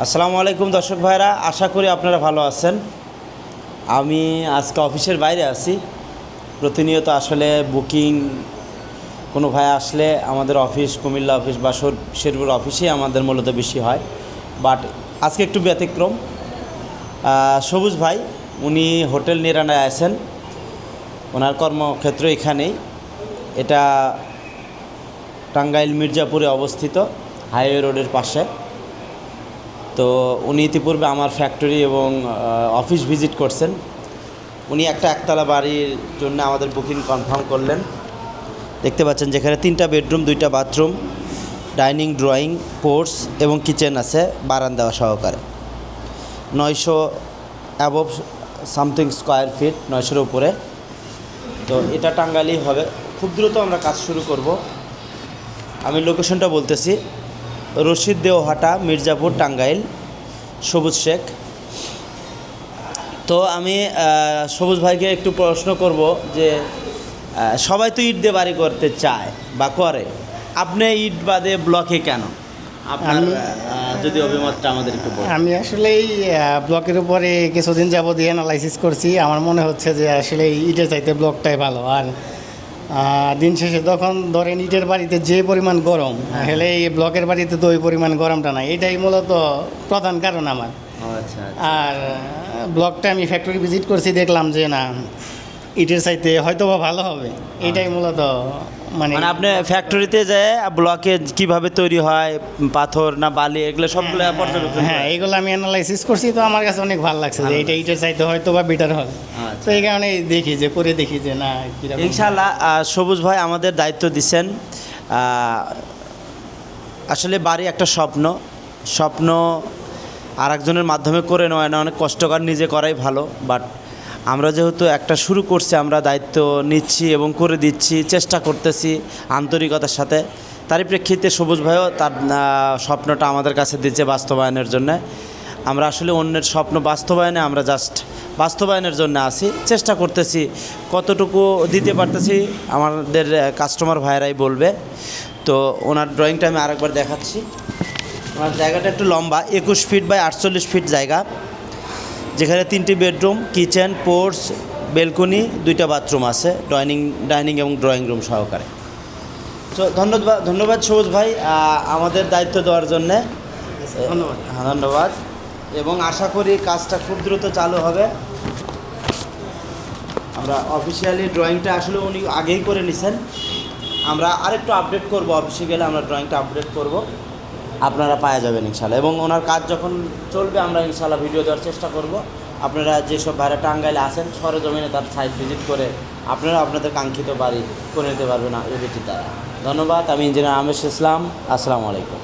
আসসালামু আলাইকুম দর্শক ভাইরা, আশা করি আপনারা ভালো আছেন। আমি আজকে অফিসের বাইরে আছি। প্রতিনিয়ত আসলে বুকিং কোনো ভাই আসলে আমাদের অফিস কুমিল্লা অফিস বা শেরপুর অফিসেই আমাদের মূলত বেশি হয়, বাট আজকে একটু ব্যতিক্রম। সবুজ ভাই উনি হোটেল নিরানায় আছেন, ওনার কর্মক্ষেত্র এখানেই। এটা টাঙ্গাইল মির্জাপুরে অবস্থিত, হাইওয়ে রোডের পাশে। তো উনি ইতিপূর্বে আমার ফ্যাক্টরি এবং অফিস ভিজিট করছেন। উনি একটা একতলা বাড়ির জন্য আমাদের বুকিং কনফার্ম করলেন। দেখতে পাচ্ছেন যেখানে 3টা বেডরুম, 2টা বাথরুম, ডাইনিং, ড্রয়িং, পোর্টস এবং কিচেন আছে বারান্দা সহকারে। 900 অ্যাবভ সামথিং স্কোয়ার ফিট, 900-এর উপরে। তো এটা টাঙ্গাইলেই হবে। খুব দ্রুত আমরা কাজ শুরু করব। আমি লোকেশনটা বলতেছি, রশিদ দেওহাটা, মির্জাপুর, টাঙ্গাইল, সবুজ শেখ। তো আমি সবুজ ভাইকে একটু প্রশ্ন করব যে সবাই তো ইট দিয়ে বাড়ি করতে চায় বা করে, আপনি ইট বাদে ব্লকে কেন? আপনার যদি অভিমতটা আমাদের একটু বলুন। আমি আসলে এই ব্লকের উপরে কিছুদিন যাবত অ্যানালাইসিস করছি। আমার মনে হচ্ছে যে আসলে ইটের চাইতে ব্লকটাই ভালো। আর দিন শেষে তখন ধরেন ইটের বাড়িতে যে পরিমাণ গরম, আসলে এই ব্লকের বাড়িতে তো ওই পরিমাণ গরমটা নাই। এটাই মূলত প্রধান কারণ আমার। আচ্ছা। আর ব্লকটা আমি ফ্যাক্টরি ভিজিট করছি, দেখলাম যে না, ইটের চাইতে হয়তো বা ভালো হবে। এটাই মূলত মানে আপনি ফ্যাক্টরিতে যায় ব্লকে কিভাবে তৈরি হয়, পাথর না বালি, এগুলো সবগুলো পর্যবেক্ষণ? হ্যাঁ, এইগুলো আমি অ্যানালাইসিস করছি। তো আমার কাছে অনেক ভালো লাগছে যে এটা ইটের চাইতে হয়তো বা বেটার হবে। তো এই কারণে দেখি যে করে দেখি যে না কীরকম। ইনশাআল্লাহ সবুজ ভাই আমাদের দায়িত্ব দিচ্ছেন। আসলে বাড়ি একটা স্বপ্ন আর একজনের মাধ্যমে করে নেওয়া না, অনেক কষ্টকর, নিজে করাই ভালো। বাট আমরা যেহেতু একটা শুরু করছি, আমরা দায়িত্ব নিচ্ছি এবং করে দিচ্ছি, চেষ্টা করতেছি আন্তরিকতার সাথে। তারই প্রেক্ষিতে সবুজ ভাইও তার স্বপ্নটা আমাদের কাছে দিচ্ছে বাস্তবায়নের জন্য। আমরা আসলে অন্যের স্বপ্ন বাস্তবায়নে আমরা জাস্ট বাস্তবায়নের জন্য আছি, চেষ্টা করতেছি। কতটুকু দিতে পারতেছি আমাদের কাস্টমার ভাইয়েরাই বলবে। তো ওনার ড্রয়িংটা আমি আরেকবার দেখাচ্ছি। ওনার জায়গাটা একটু লম্বা, 21 ফিট বাই 48 ফিট জায়গা, যেখানে 3টি বেডরুম, কিচেন, পোর্টস, বেলকনি, 2টা বাথরুম আছে, ডাইনিং এবং ড্রয়িং রুম সহকারে। তো ধন্যবাদ সবুজ ভাই আমাদের দায়িত্ব দেওয়ার জন্যে। ধন্যবাদ। এবং আশা করি কাজটা খুব দ্রুত চালু হবে। আমরা অফিসিয়ালি ড্রয়িংটা আসলে উনি আগেই করে নিছেন, আমরা আরেকটু আপডেট করব। অফিসে গেলে আমরা ড্রয়িংটা আপডেট করব, আপনারা পাওয়া যাবেন ইনশাল্লাহ। এবং ওনার কাজ যখন চলবে আমরা ইনশাল্লাহ ভিডিও দেওয়ার চেষ্টা করব। আপনারা যেসব ভাইরা টাঙ্গাইলে আসেন, সরেজমিনে তার সাইট ভিজিট করে আপনারা আপনাদের কাঙ্ক্ষিত বাড়ি করে নিতে পারবেন এবিটি দ্বারা। ধন্যবাদ। আমি ইঞ্জিনিয়ার আমেশ ইসলাম। আসসালামু আলাইকুম।